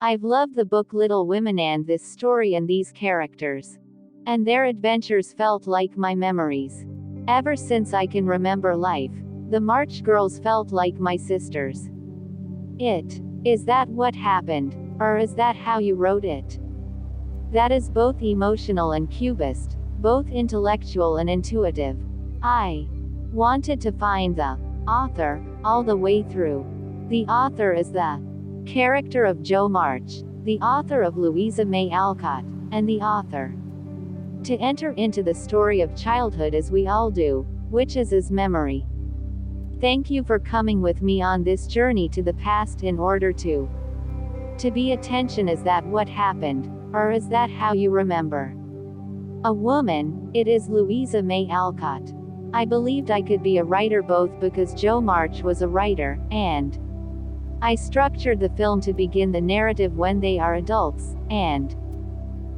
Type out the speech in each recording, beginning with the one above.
I've loved the book Little Women and this story and these characters. And their adventures felt like my memories. Ever since I can remember life, the March Girls felt like my sisters. Is that what happened? Or is that how you wrote it? That is both emotional and cubist, both intellectual and intuitive. I wanted to find the author all the way through. The author is the character of Jo March, the author of Louisa May Alcott, and the author. To enter into the story of childhood as we all do, which is his memory. Thank you for coming with me on this journey to the past in order to be attention. Is that what happened? Or is that how you remember? A woman, it is Louisa May Alcott. I believed I could be a writer both because Jo March was a writer, and I structured the film to begin the narrative when they are adults, and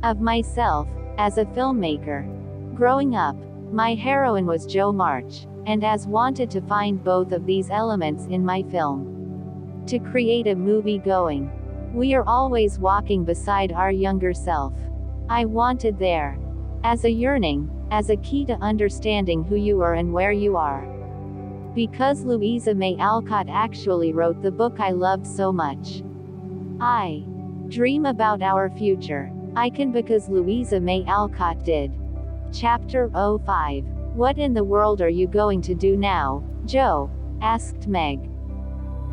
of myself, as a filmmaker. Growing up, my heroine was Jo March, and as wanted to find both of these elements in my film. To create a movie going. We are always walking beside our younger self. I wanted there. As a yearning, as a key to understanding who you are and where you are. Because Louisa May Alcott actually wrote the book I loved so much. I dream about our future. I can because Louisa May Alcott did. Chapter 05. What in the world are you going to do now, Jo? Asked Meg.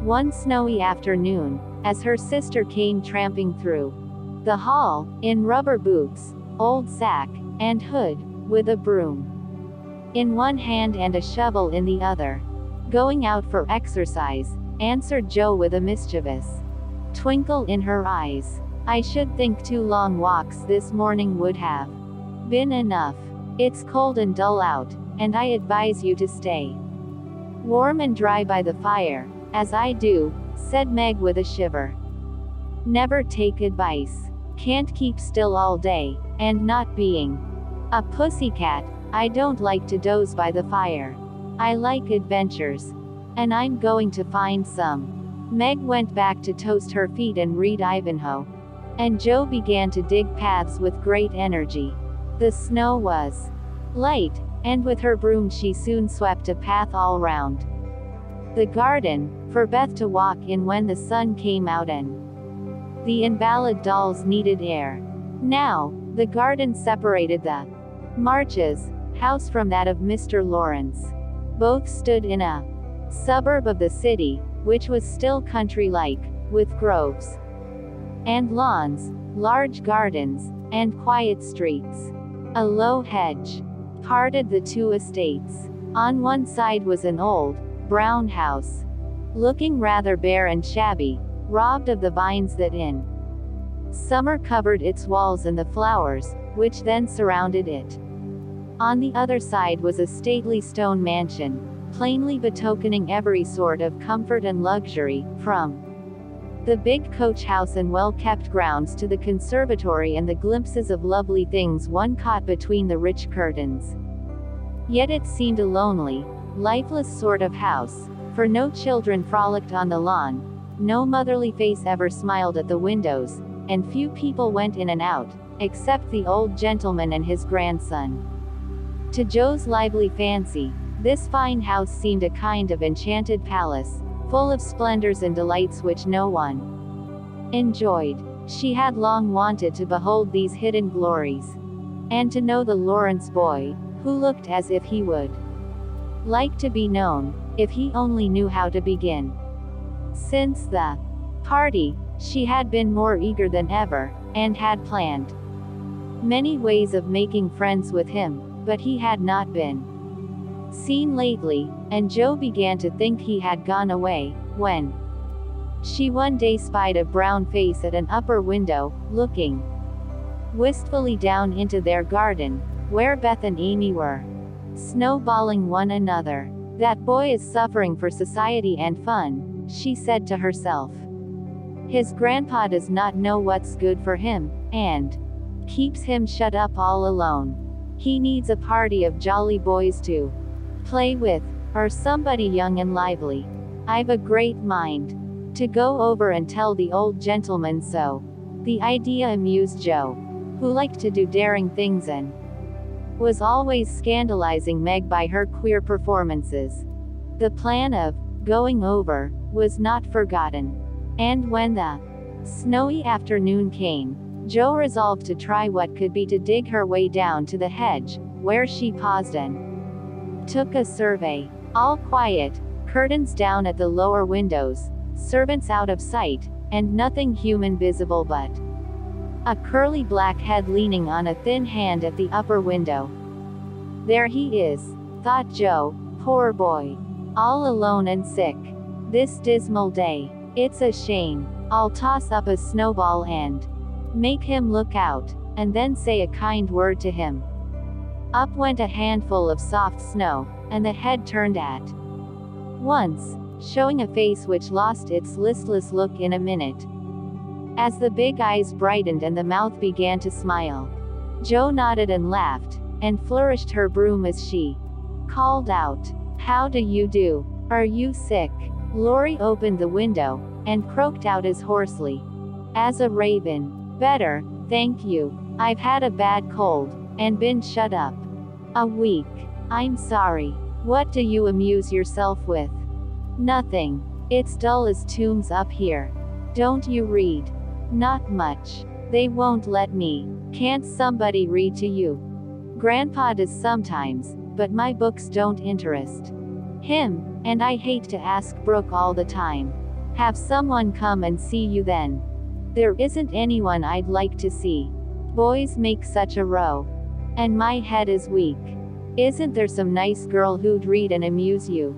One snowy afternoon, as her sister came tramping through the hall, in rubber boots, old sack, and hood, with a broom in one hand and a shovel in the other. Going out for exercise, answered Jo with a mischievous twinkle in her eyes. I should think 2 long walks this morning would have been enough. It's cold and dull out, and I advise you to stay warm and dry by the fire, as I do, said Meg with a shiver. Never take advice. Can't keep still all day, and not being a pussycat, I don't like to doze by the fire. I like adventures. And I'm going to find some. Meg went back to toast her feet and read Ivanhoe. And Jo began to dig paths with great energy. The snow was light, and with her broom she soon swept a path all round the garden, for Beth to walk in when the sun came out and the invalid dolls needed air. Now, the garden separated the Marches' house from that of Mr. Lawrence. Both stood in a suburb of the city, which was still country-like, with groves and lawns, large gardens, and quiet streets. A low hedge parted the 2 estates. On one side was an old, brown house, looking rather bare and shabby, robbed of the vines that in summer covered its walls and the flowers, which then surrounded it. On the other side was a stately stone mansion, plainly betokening every sort of comfort and luxury, from the big coach house and well-kept grounds to the conservatory and the glimpses of lovely things one caught between the rich curtains. Yet it seemed a lonely, lifeless sort of house, for no children frolicked on the lawn, no motherly face ever smiled at the windows, and few people went in and out, except the old gentleman and his grandson. To Jo's lively fancy, this fine house seemed a kind of enchanted palace, full of splendors and delights which no one enjoyed. She had long wanted to behold these hidden glories, and to know the Lawrence boy, who looked as if he would like to be known, if he only knew how to begin. Since the party, she had been more eager than ever, and had planned many ways of making friends with him, but he had not been seen lately, and Jo began to think he had gone away, when she one day spied a brown face at an upper window, looking wistfully down into their garden, where Beth and Amy were snowballing one another. That boy is suffering for society and fun, she said to herself. His grandpa does not know what's good for him, and keeps him shut up all alone. He needs a party of jolly boys to play with, or somebody young and lively. I've a great mind to go over and tell the old gentleman so. The idea amused Joe, who liked to do daring things and was always scandalizing Meg by her queer performances. The plan of going over was not forgotten. And when the snowy afternoon came, Joe resolved to try what could be to dig her way down to the hedge, where she paused and took a survey. All quiet, curtains down at the lower windows, servants out of sight, and nothing human visible but a curly black head leaning on a thin hand at the upper window. There he is, thought Joe, poor boy. All alone and sick. This dismal day. It's a shame. I'll toss up a snowball and make him look out, and then say a kind word to him. Up went a handful of soft snow, and the head turned at once, showing a face which lost its listless look in a minute. As the big eyes brightened and the mouth began to smile, Joe nodded and laughed, and flourished her broom as she called out, "How do you do? Are you sick?" Laurie opened the window, and croaked out as hoarsely as a raven, "Better, thank you. I've had a bad cold, and been shut up a week. I'm sorry. What do you amuse yourself with?" "Nothing. It's dull as tombs up here." "Don't you read?" "Not much. They won't let me." "Can't somebody read to you?" "Grandpa does sometimes, but my books don't interest him, and I hate to ask Brooke all the time." "Have someone come and see you then." "There isn't anyone I'd like to see. Boys make such a row. And my head is weak." "Isn't there some nice girl who'd read and amuse you?"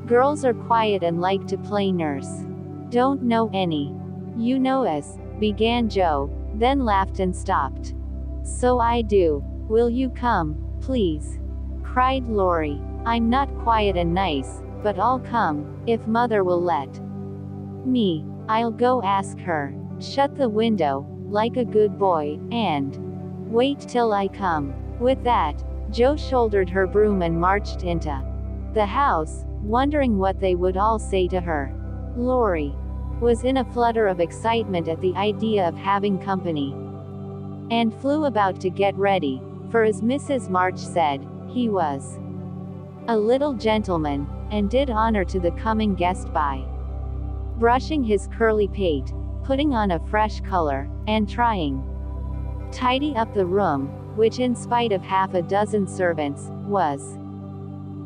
"Girls are quiet and like to play nurse." "Don't know any." "You know us," began Joe, then laughed and stopped. "So I do. Will you come, please?" cried Laurie. "I'm not quiet and nice, but I'll come, if Mother will let me. I'll go ask her. Shut the window, like a good boy, and wait till I come." With that, Joe shouldered her broom and marched into the house, wondering what they would all say to her. Laurie was in a flutter of excitement at the idea of having company, and flew about to get ready, for as Mrs. March said, he was a little gentleman, and did honor to the coming guest by brushing his curly pate, putting on a fresh color, and trying tidy up the room, which in spite of half a dozen servants, was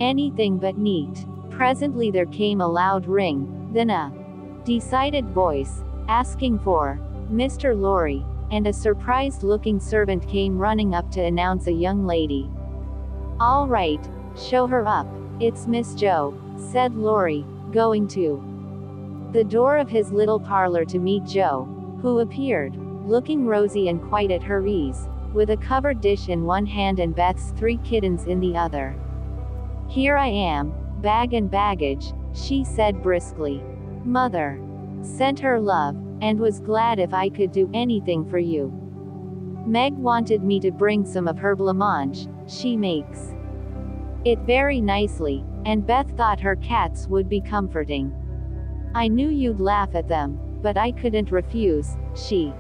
anything but neat. Presently there came a loud ring, then a decided voice, asking for Mr. Laurie, and a surprised-looking servant came running up to announce a young lady. "All right, show her up. It's Miss Joe," said Laurie, going to the door of his little parlor to meet Joe, who appeared, looking rosy and quite at her ease, with a covered dish in one hand and Beth's 3 kittens in the other. "Here I am, bag and baggage," she said briskly. "Mother sent her love, and was glad if I could do anything for you. Meg wanted me to bring some of her blancmange. She makes it very nicely, and Beth thought her cats would be comforting. I knew you'd laugh at them, but I couldn't refuse." She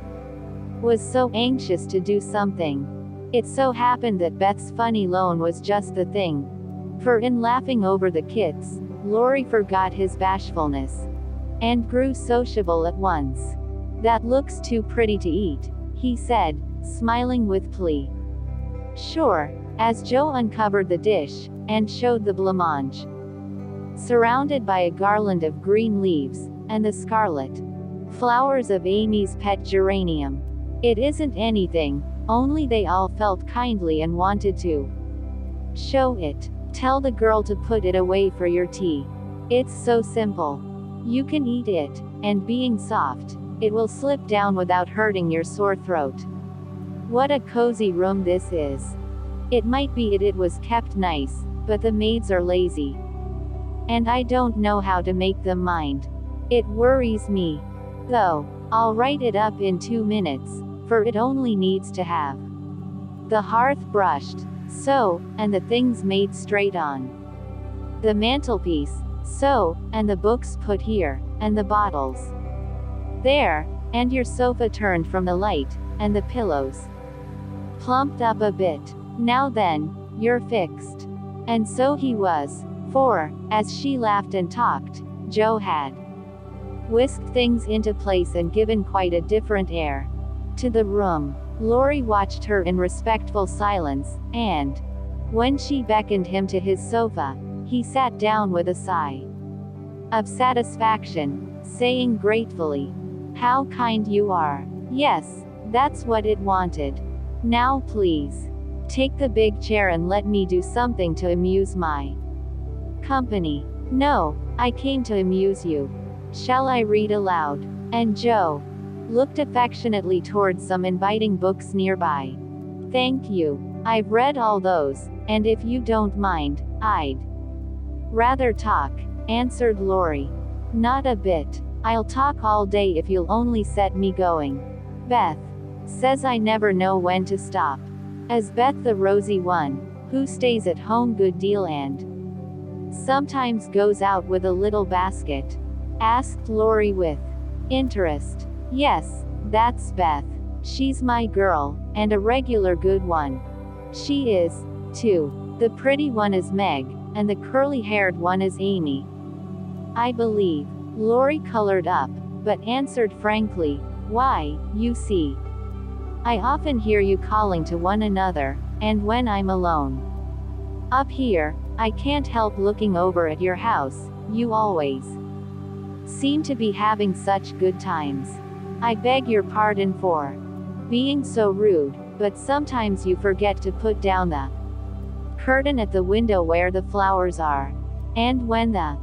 was so anxious to do something. It so happened that Beth's funny loan was just the thing. For in laughing over the kits, Laurie forgot his bashfulness, and grew sociable at once. "That looks too pretty to eat," he said, smiling with plea. "Sure," as Joe uncovered the dish, and showed the blancmange, surrounded by a garland of green leaves, and the scarlet flowers of Amy's pet geranium. "It isn't anything, only they all felt kindly and wanted to show it. Tell the girl to put it away for your tea. It's so simple. You can eat it, and being soft, it will slip down without hurting your sore throat. What a cozy room this is. It might be it was kept nice, but the maids are lazy, and I don't know how to make them mind. It worries me. Though, I'll write it up in 2 minutes, for it only needs to have the hearth brushed, so, and the things made straight on the mantelpiece, so, and the books put here, and the bottles There, and your sofa turned from the light, and the pillows plumped up a bit. Now then, you're fixed. And so he was. For, as she laughed and talked, Joe had whisked things into place and given quite a different air to the room. Lori watched her in respectful silence, and when she beckoned him to his sofa, he sat down with a sigh of satisfaction, saying gratefully, "How kind you are. Yes, that's what it wanted. Now please, take the big chair and let me do something to amuse my company." "No, I came to amuse you. Shall I read aloud?" And Joe looked affectionately towards some inviting books nearby. "Thank you. I've read all those, and if you don't mind, I'd rather talk," answered Lori. "Not a bit. I'll talk all day if you'll only set me going. Beth says I never know when to stop." As Beth, the rosy one, who stays at home good deal and sometimes goes out with a little basket? Asked Lori with interest. "Yes, that's Beth. She's my girl, and a regular good one." "She is, too. The pretty one is Meg, and the curly-haired one is Amy, I believe." Lori colored up, but answered frankly, "Why, you see, I often hear you calling to one another, and when I'm alone up here, I can't help looking over at your house. You always seem to be having such good times. I beg your pardon for being so rude, but sometimes you forget to put down the curtain at the window where the flowers are. And when the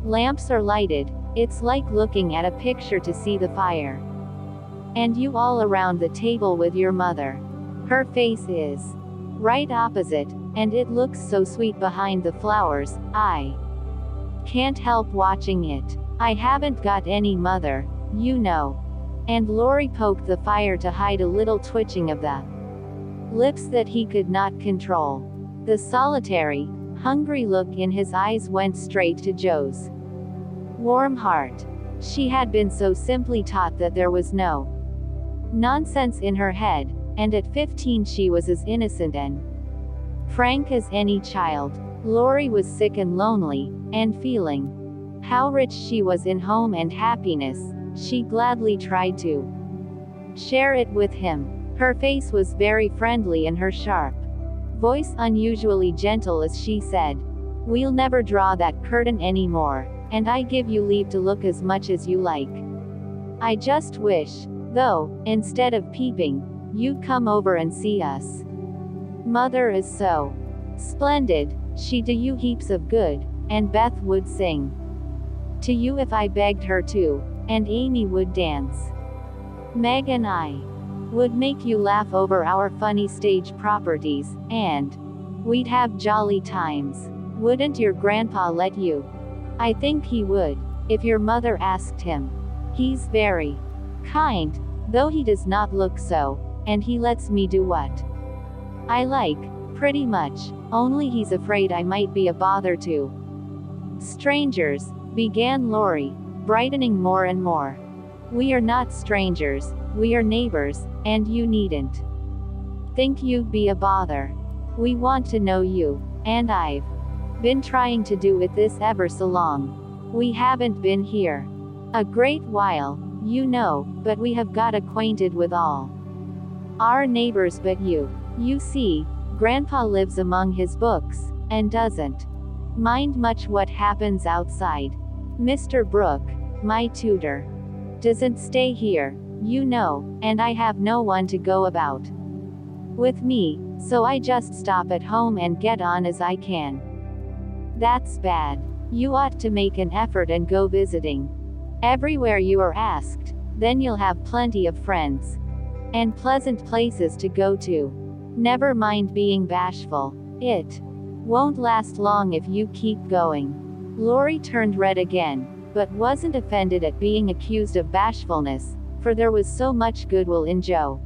lamps are lighted, it's like looking at a picture to see the fire. And you all around the table with your mother. Her face is right opposite, and it looks so sweet behind the flowers, I can't help watching it. I haven't got any mother, you know." And Lori poked the fire to hide a little twitching of the lips that he could not control. The solitary, hungry look in his eyes went straight to Joe's warm heart. She had been so simply taught that there was no nonsense in her head, and at 15 she was as innocent and frank as any child. Lori was sick and lonely, and feeling how rich she was in home and happiness, she gladly tried to share it with him. Her face was very friendly and her sharp voice unusually gentle as she said, "We'll never draw that curtain anymore, and I give you leave to look as much as you like. I just wish, though, instead of peeping, you'd come over and see us. Mother is so splendid, she do you heaps of good, and Beth would sing to you if I begged her to, and Amy would dance. Meg and I would make you laugh over our funny stage properties, and we'd have jolly times. Wouldn't your grandpa let you?" "I think he would, if your mother asked him. He's very kind, though he does not look so, and he lets me do what I like, pretty much, only he's afraid I might be a bother to strangers," began Lori, brightening more and more. "We are not strangers, we are neighbors, and you needn't think you'd be a bother. We want to know you, and I've been trying to do it this ever so long. We haven't been here a great while, you know, but we have got acquainted with all our neighbors but you. You see, Grandpa lives among his books, and doesn't mind much what happens outside. Mr. Brooke, my tutor, doesn't stay here, you know, and I have no one to go about with me, so I just stop at home and get on as I can." "That's bad. You ought to make an effort and go visiting everywhere you are asked, then you'll have plenty of friends and pleasant places to go to. Never mind being bashful. It won't last long if you keep going." Lori turned red again, but wasn't offended at being accused of bashfulness, for there was so much goodwill in Joe.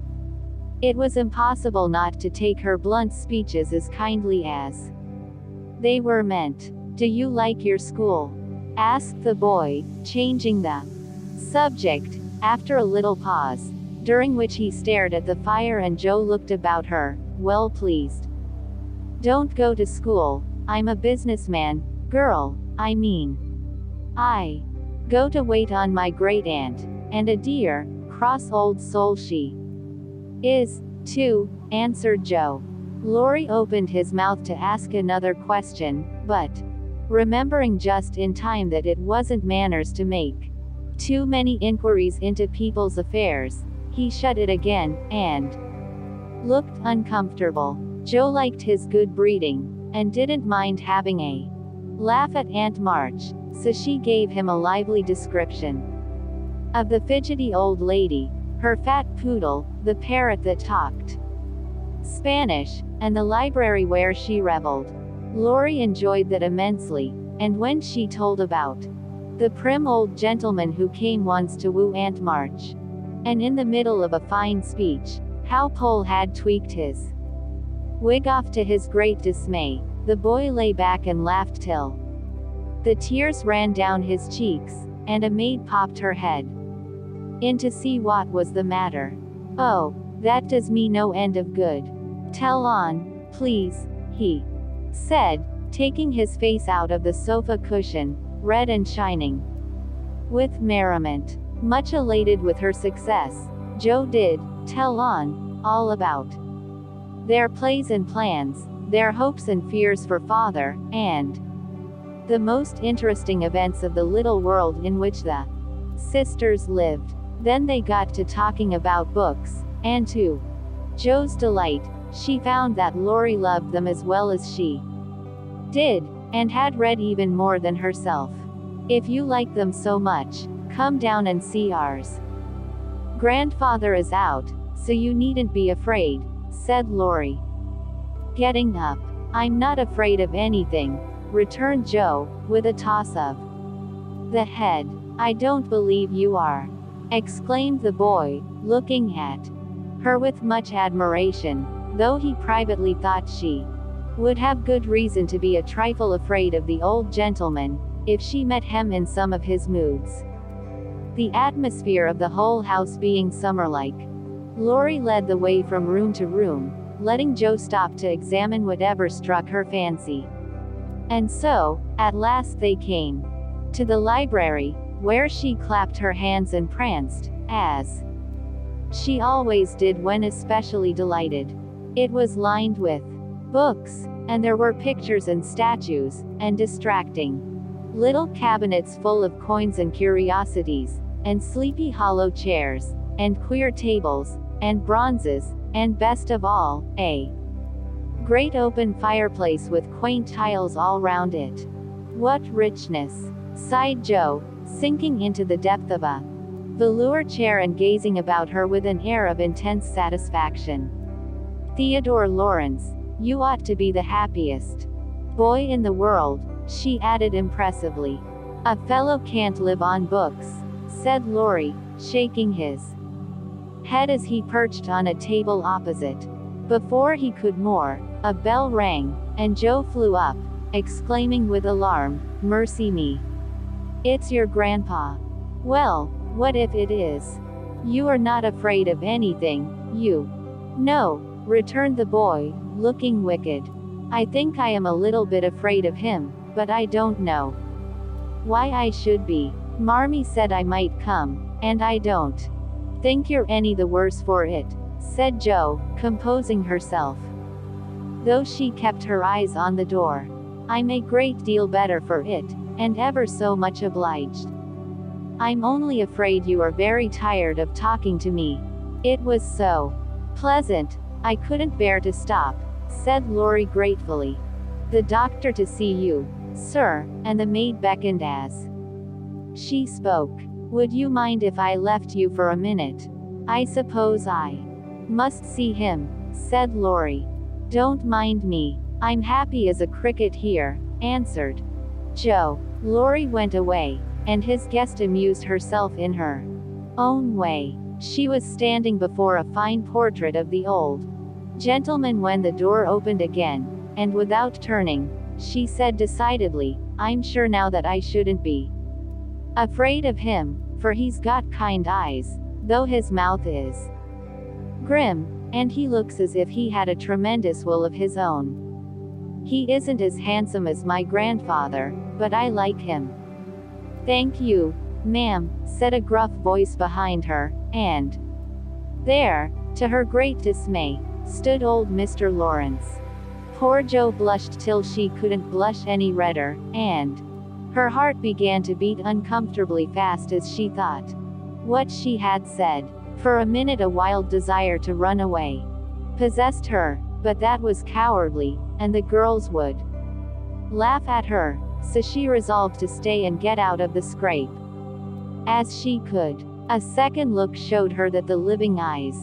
It was impossible not to take her blunt speeches as kindly as they were meant. "Do you like your school?" asked the boy, changing the subject, After a little pause, during which he stared at the fire and Joe looked about her, well pleased. Don't go to school, I'm a businessman, girl, I mean. I go to wait on my great aunt, and a dear, cross old soul she is, too, answered Joe. Laurie opened his mouth to ask another question, but, remembering just in time that it wasn't manners to make too many inquiries into people's affairs, he shut it again, and looked uncomfortable. Joe liked his good breeding, and didn't mind having a laugh at Aunt March, so she gave him a lively description of the fidgety old lady, her fat poodle, the parrot that talked Spanish, and the library where she reveled. Laurie enjoyed that immensely, and when she told about the prim old gentleman who came once to woo Aunt March, and in the middle of a fine speech, how Cole had tweaked his wig off to his great dismay, the boy lay back and laughed till the tears ran down his cheeks, and a maid popped her head in to see what was the matter. Oh, that does me no end of good. Tell on, please, he said, taking his face out of the sofa cushion, red and shining with merriment. Much elated with her success, Joe did tell on all about their plays and plans, their hopes and fears for father, and the most interesting events of the little world in which the sisters lived. Then they got to talking about books, and to Joe's delight, she found that Laurie loved them as well as she did, and had read even more than herself. If you like them so much, come down and see ours. Grandfather is out, so you needn't be afraid, said Laurie. Getting up. I'm not afraid of anything, returned Joe, with a toss of the head. I don't believe you are, exclaimed the boy, looking at her with much admiration, though he privately thought she would have good reason to be a trifle afraid of the old gentleman, if she met him in some of his moods. The atmosphere of the whole house being summer-like, Laurie led the way from room to room, letting Joe stop to examine whatever struck her fancy. And so, at last they came to the library, where she clapped her hands and pranced, as she always did when especially delighted. It was lined with books, and there were pictures and statues, and distracting little cabinets full of coins and curiosities, and sleepy hollow chairs, and queer tables, and bronzes, and best of all, a great open fireplace with quaint tiles all round it. What richness! Sighed Joe, sinking into the depth of a velour chair and gazing about her with an air of intense satisfaction. Theodore Lawrence, you ought to be the happiest boy in the world, she added impressively. A fellow can't live on books, said Laurie, shaking his head as he perched on a table opposite. Before he could more, a bell rang, and Joe flew up, exclaiming with alarm, "Mercy me! It's your grandpa." "Well, what if it is? You are not afraid of anything, you?" "No," returned the boy, looking wicked. "I think I am a little bit afraid of him, but I don't know why I should be. Marmee said I might come, and I don't think you're any the worse for it," said Joe, composing herself, though she kept her eyes on the door. "I'm a great deal better for it, and ever so much obliged. I'm only afraid you are very tired of talking to me. It was so pleasant, I couldn't bear to stop," said Laurie gratefully. "The doctor to see you, sir," and the maid beckoned as she spoke. "Would you mind if I left you for a minute? I suppose I must see him," said Laurie. "Don't mind me. I'm happy as a cricket here," answered Joe. Laurie went away, and his guest amused herself in her own way. She was standing before a fine portrait of the old gentleman when the door opened again, and without turning, she said decidedly, "I'm sure now that I shouldn't be afraid of him, for he's got kind eyes, though his mouth is grim, and he looks as if he had a tremendous will of his own. He isn't as handsome as my grandfather, but I like him. Thank you, ma'am, said a gruff voice behind her, and there, to her great dismay, stood old Mr. Lawrence. Poor Jo blushed till she couldn't blush any redder, and her heart began to beat uncomfortably fast as she thought what she had said. For a minute a wild desire to run away possessed her, but that was cowardly, and the girls would laugh at her, so she resolved to stay and get out of the scrape as she could. A second look showed her that the living eyes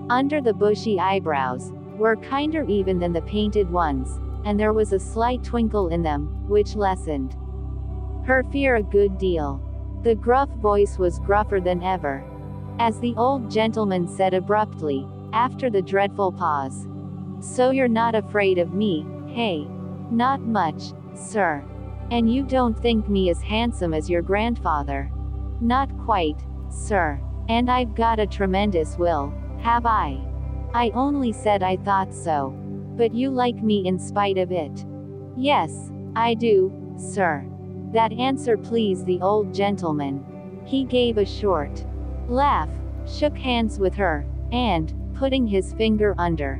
under the bushy eyebrows were kinder even than the painted ones, and there was a slight twinkle in them, which lessened her fear a good deal. The gruff voice was gruffer than ever, as the old gentleman said abruptly, after the dreadful pause. So you're not afraid of me, hey? Not much, sir. And you don't think me as handsome as your grandfather? Not quite, sir. And I've got a tremendous will, have I? I only said I thought so. But you like me in spite of it? Yes, I do, sir. That answer pleased the old gentleman. He gave a short laugh, shook hands with her, and, putting his finger under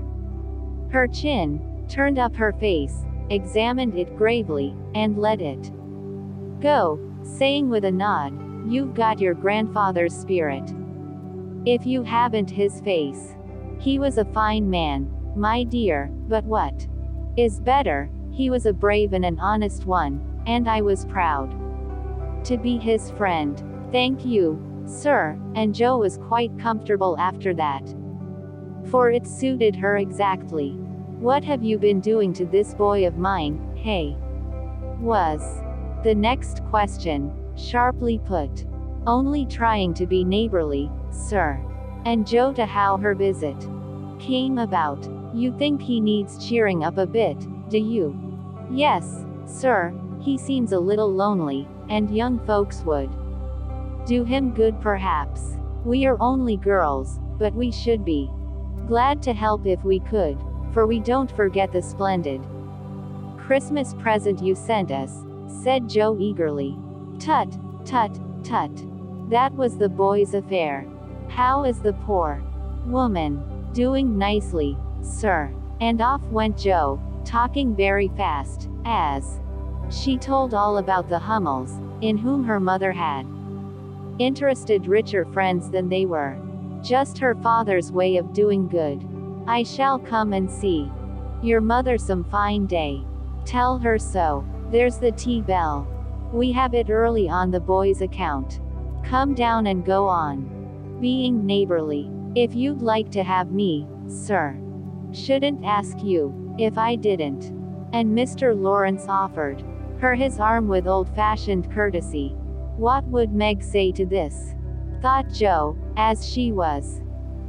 her chin, turned up her face, examined it gravely, and let it go, saying with a nod, "You've got your grandfather's spirit, if you haven't his face. He was a fine man, my dear, but what is better, he was a brave and an honest one, and I was proud to be his friend. Thank you, sir," and Jo was quite comfortable after that, for it suited her exactly. "What have you been doing to this boy of mine, hey?" was the next question, sharply put. "Only trying to be neighborly, sir." And Jo to how her visit came about. "You think he needs cheering up a bit, do you?" "Yes, sir, he seems a little lonely, and young folks would do him good perhaps. We are only girls, but we should be glad to help if we could, for we don't forget the splendid Christmas present you sent us," said Jo eagerly. "Tut, tut, tut. That was the boy's affair. How is the poor woman?" "Doing nicely, sir." And off went Jo, talking very fast, as she told all about the Hummels, in whom her mother had interested richer friends than they were. Just her father's way of doing good. "I shall come and see your mother some fine day. Tell her so. There's the tea bell. We have it early on the boy's account. Come down and go on being neighborly. If you'd like to have me, sir. Shouldn't ask you, if I didn't." And Mr. Lawrence offered her his arm with old-fashioned courtesy. What would Meg say to this? Thought Jo, as she was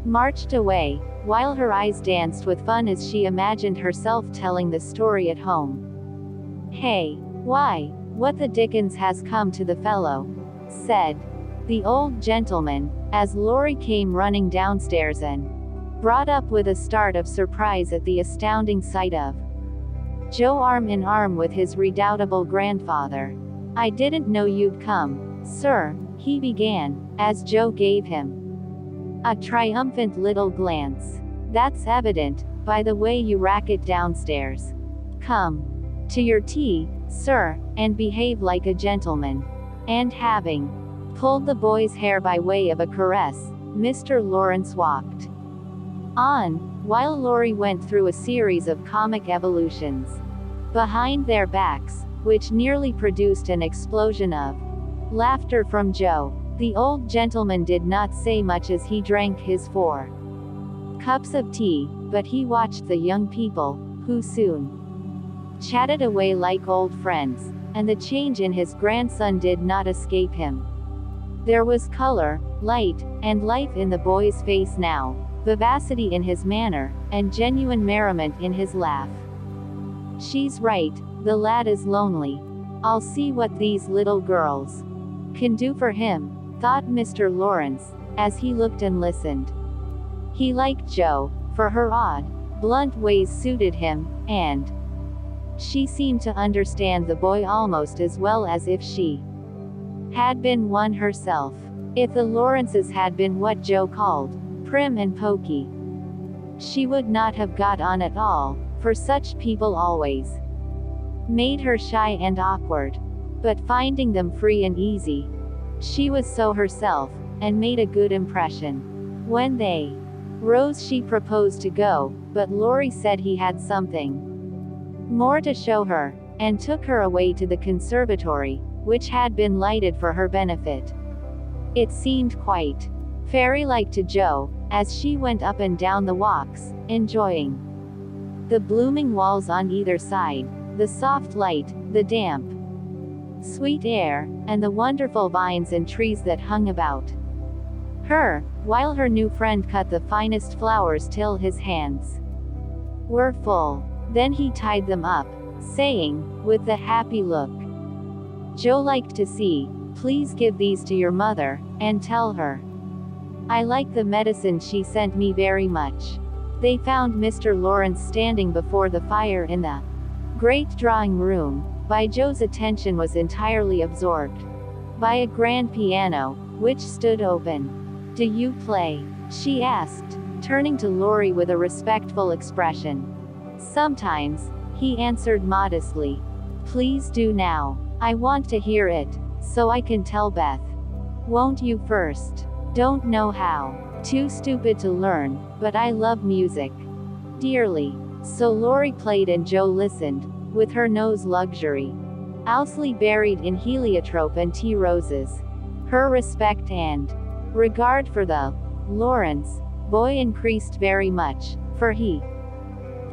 marched away, while her eyes danced with fun as she imagined herself telling the story at home. "Hey, why, what the dickens has come to the fellow?" said the old gentleman, as Laurie came running downstairs and brought up with a start of surprise at the astounding sight of Jo arm in arm with his redoubtable grandfather. "I didn't know you'd come, sir," he began, as Jo gave him a triumphant little glance. "That's evident, by the way you rack it downstairs. Come to your tea, sir, and behave like a gentleman." And having pulled the boy's hair by way of a caress, Mr. Lawrence walked on, while Laurie went through a series of comic evolutions behind their backs, which nearly produced an explosion of laughter from Jo. The old gentleman did not say much as he drank his 4 cups of tea, but he watched the young people, who soon chatted away like old friends, and the change in his grandson did not escape him. There was color, light, and life in the boy's face now, vivacity in his manner, and genuine merriment in his laugh. "She's right, the lad is lonely. I'll see what these little girls can do for him." thought Mr. Lawrence, as he looked and listened. He liked Jo, for her odd, blunt ways suited him, and she seemed to understand the boy almost as well as if she had been one herself. If the Lawrences had been what Jo called prim and pokey, she would not have got on at all, for such people always made her shy and awkward. But finding them free and easy, she was so herself, and made a good impression. When they rose, she proposed to go, but Laurie said he had something more to show her, and took her away to the conservatory, which had been lighted for her benefit. It seemed quite fairy-like to Jo, as she went up and down the walks, enjoying the blooming walls on either side, the soft light, the damp, sweet air, and the wonderful vines and trees that hung about her, while her new friend cut the finest flowers till his hands were full. Then he tied them up, saying, with a happy look Jo liked to see, "Please give these to your mother, and tell her I like the medicine she sent me very much." They found Mr. Lawrence standing before the fire in the great drawing room. By Jo's attention was entirely absorbed by a grand piano, which stood open. "Do you play?" she asked, turning to Laurie with a respectful expression. "Sometimes," he answered modestly. "Please do now. I want to hear it, so I can tell Beth." "Won't you first?" "Don't know how. Too stupid to learn, but I love music dearly." So Laurie played and Jo listened, with her nose luxury owsely buried in heliotrope and tea roses. Her respect and regard for the Lawrence boy increased very much, for he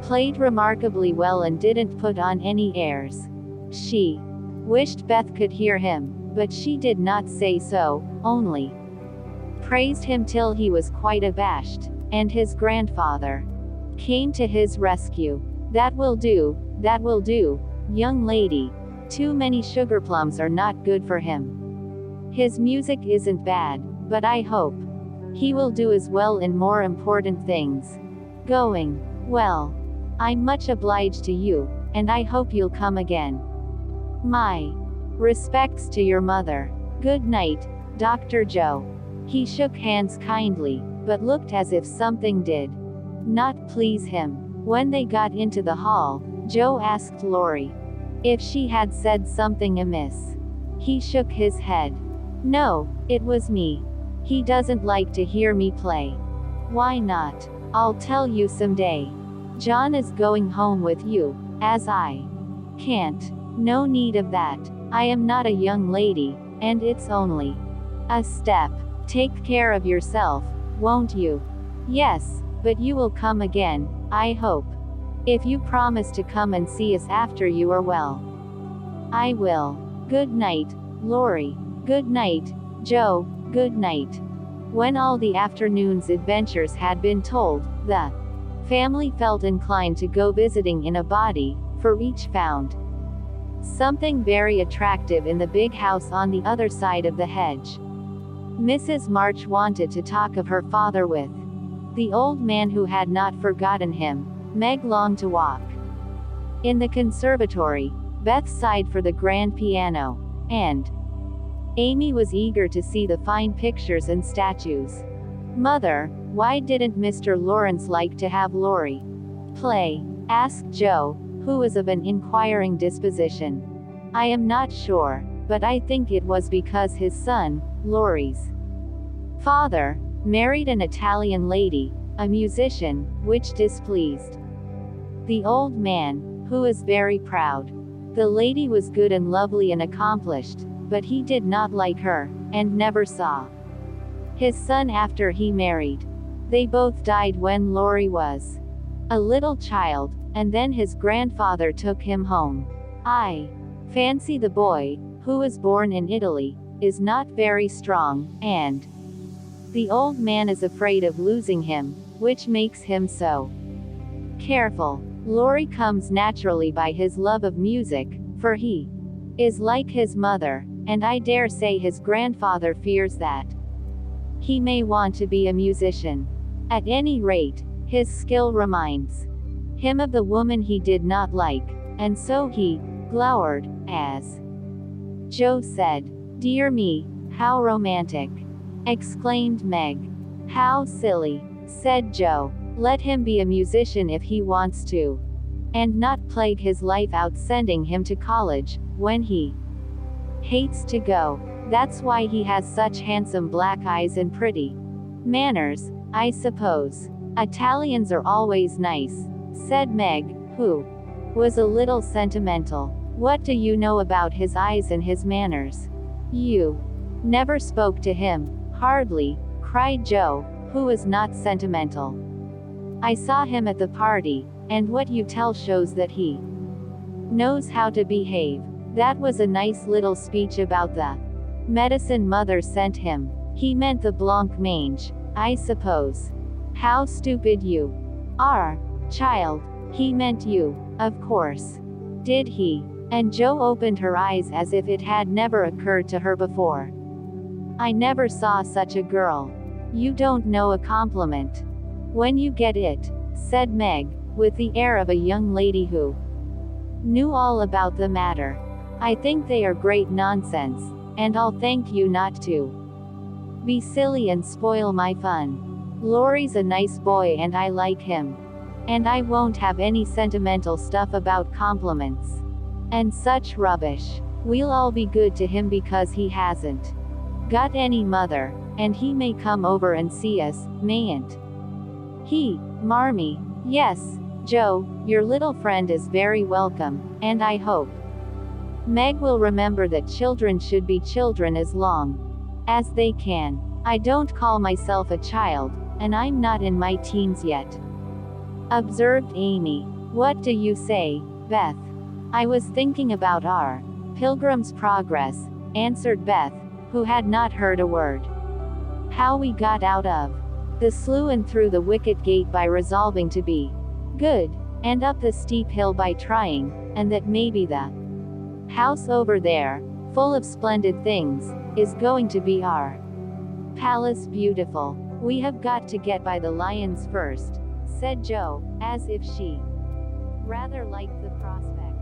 played remarkably well and didn't put on any airs. She wished Beth could hear him, but she did not say so, only praised him till he was quite abashed, and his grandfather came to his rescue. "That will do, young lady. Too many sugar plums are not good for him. His music isn't bad, but I hope he will do as well in more important things." "Going? Well, I'm much obliged to you, and I hope you'll come again. My respects to your mother. Good night, Dr. Jo." He shook hands kindly, but looked as if something did not please him. When they got into the hall, Jo asked Laurie if she had said something amiss. He shook his head. "No, it was me. He doesn't like to hear me play." "Why not? I'll tell you someday. John is going home with you, as I can't." "No need of that. I am not a young lady, and it's only a step. Take care of yourself, won't you?" "Yes, but you will come again, I hope. If you promise to come and see us after you are well." "I will. Good night, Laurie." "Good night, Jo. Good night." When all the afternoon's adventures had been told, the family felt inclined to go visiting in a body, for each found something very attractive in the big house on the other side of the hedge. Mrs. March wanted to talk of her father with the old man who had not forgotten him. Meg longed to walk in the conservatory. Beth sighed for the grand piano, and Amy was eager to see the fine pictures and statues. "Mother, why didn't Mr. Lawrence like to have Laurie play?" asked Jo, who was of an inquiring disposition. "I am not sure, but I think it was because his son, Laurie's father, married an Italian lady, a musician, which displeased the old man, who was very proud. The lady was good and lovely and accomplished, but he did not like her, and never saw his son after he married. They both died when Laurie was a little child, and then his grandfather took him home. I fancy the boy, who was born in Italy, is not very strong, and the old man is afraid of losing him, which makes him so careful. Laurie comes naturally by his love of music, for he is like his mother, and I dare say his grandfather fears that he may want to be a musician. At any rate, his skill reminds him of the woman he did not like, and so he glowered, as Joe said. "Dear me, how romantic!" exclaimed Meg. "How silly," said Joe. "Let him be a musician if he wants to, and not plague his life out sending him to college, when he hates to go. That's why he has such handsome black eyes and pretty manners, I suppose." "Italians are always nice," said Meg, who was a little sentimental. "What do you know about his eyes and his manners? You never spoke to him." "Hardly," cried Joe, who was not sentimental. "I saw him at the party, and what you tell shows that he knows how to behave. That was a nice little speech about the medicine mother sent him. He meant the blanc mange, I suppose." "How stupid you are, child. He meant you, of course." "Did he?" And Joe opened her eyes as if it had never occurred to her before. "I never saw such a girl. You don't know a compliment when you get it," said Meg, with the air of a young lady who knew all about the matter. "I think they are great nonsense, and I'll thank you not to be silly and spoil my fun. Laurie's a nice boy and I like him. And I won't have any sentimental stuff about compliments and such rubbish. We'll all be good to him because he hasn't got any mother, and he may come over and see us, mayn't he, Marmee?" "Yes, Joe, your little friend is very welcome, and I hope Meg will remember that children should be children as long as they can. I don't call myself a child, and I'm not in my teens yet," observed Amy. "What do you say, Beth?" "I was thinking about our Pilgrim's Progress," answered Beth, who had not heard a word. "How we got out of the slough and through the wicket gate by resolving to be good, and up the steep hill by trying, and that maybe the house over there, full of splendid things, is going to be our palace beautiful. We have got to get by the lions first," said Joe, as if she rather liked the prospect.